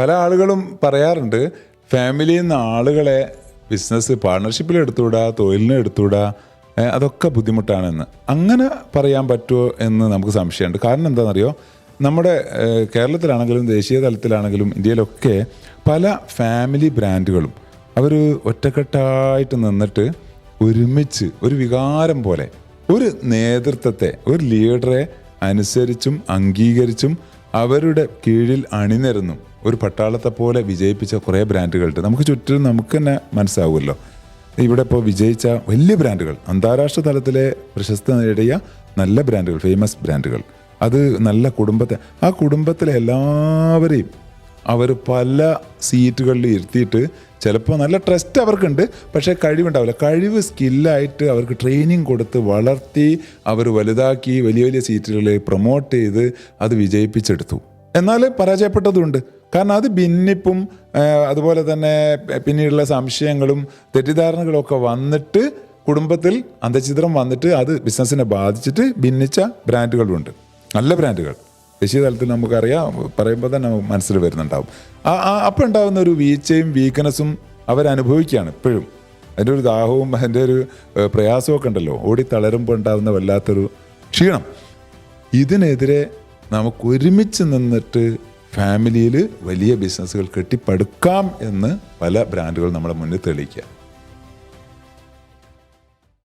പല ആളുകളും പറയാറുണ്ട് ഫാമിലിയിൽ നിന്ന് ആളുകളെ ബിസിനസ് പാർട്ണർഷിപ്പിൽ എടുത്തുകൂടാ, തൊഴിലിന് എടുത്തുകൂടാ, അതൊക്കെ ബുദ്ധിമുട്ടാണെന്ന്. അങ്ങനെ പറയാൻ പറ്റുമോ എന്ന് നമുക്ക് സംശയമുണ്ട്. കാരണം എന്താണെന്നറിയോ, നമ്മുടെ കേരളത്തിലാണെങ്കിലും ദേശീയ തലത്തിലാണെങ്കിലും ഇന്ത്യയിലൊക്കെ പല ഫാമിലി ബ്രാൻഡുകളും അവർ ഒറ്റക്കെട്ടായിട്ട് നിന്നിട്ട് ഒരുമിച്ച് ഒരു വികാരം പോലെ ഒരു നേതൃത്വത്തെ, ഒരു ലീഡറെ അനുസരിച്ചും അംഗീകരിച്ചും അവരുടെ കീഴിൽ അണിനിരന്നും ഒരു പട്ടാളത്തെ പോലെ വിജയിപ്പിച്ച കുറേ ബ്രാൻഡുകളുണ്ട്. നമുക്ക് ചുറ്റും നമുക്ക് തന്നെ മനസ്സാവുമല്ലോ. ഇവിടെ ഇപ്പോൾ വിജയിച്ച വലിയ ബ്രാൻഡുകൾ, അന്താരാഷ്ട്ര തലത്തിലെ പ്രശസ്തി നേടിയ നല്ല ബ്രാൻഡുകൾ, ഫേമസ് ബ്രാൻഡുകൾ, അത് നല്ല കുടുംബത്തെ, ആ കുടുംബത്തിലെ എല്ലാവരെയും അവർ പല സീറ്റുകളിൽ ഇരുത്തിയിട്ട് ചിലപ്പോൾ നല്ല ട്രസ്റ്റ് അവർക്കുണ്ട്, പക്ഷേ കഴിവുണ്ടാവില്ല. കഴിവ് സ്കില്ലായിട്ട് അവർക്ക് ട്രെയിനിങ് കൊടുത്ത് വളർത്തി അവർ വലുതാക്കി വലിയ വലിയ സീറ്റുകളിൽ പ്രൊമോട്ട് ചെയ്ത് അത് വിജയിപ്പിച്ചെടുത്തു. എന്നാൽ പരാജയപ്പെട്ടതുണ്ട്. കാരണം അത് ഭിന്നിപ്പും അതുപോലെ തന്നെ പിന്നീടുള്ള സംശയങ്ങളും തെറ്റിദ്ധാരണകളും ഒക്കെ വന്നിട്ട് കുടുംബത്തിൽ അന്തഃഛിദ്രം വന്നിട്ട് അത് ബിസിനസ്സിനെ ബാധിച്ചിട്ട് ഭിന്നിച്ച ബ്രാൻഡുകളുണ്ട്. നല്ല ബ്രാൻഡുകൾ ദേശീയ തലത്തിൽ നമുക്കറിയാം, പറയുമ്പോൾ തന്നെ നമുക്ക് മനസ്സിൽ വരുന്നുണ്ടാവും. അപ്പം ഉണ്ടാകുന്ന ഒരു വീഴ്ചയും വീക്ക്നെസ്സും അവരനുഭവിക്കുകയാണ് ഇപ്പോഴും. അതിൻ്റെ ഒരു ദാഹവും അതിൻ്റെ ഒരു പ്രയാസമൊക്കെ ഉണ്ടല്ലോ, ഓടി തളരുമ്പോൾ ഉണ്ടാകുന്ന വല്ലാത്തൊരു ക്ഷീണം. ഇതിനെതിരെ നമുക്ക് ഒരുമിച്ച് നിന്നിട്ട് ഫാമിലിയിൽ വലിയ ബിസിനസ്സുകൾ കെട്ടിപ്പടുക്കാം എന്ന് പല ബ്രാൻഡുകൾ നമ്മുടെ മുന്നിൽ തെളിയിക്കുക.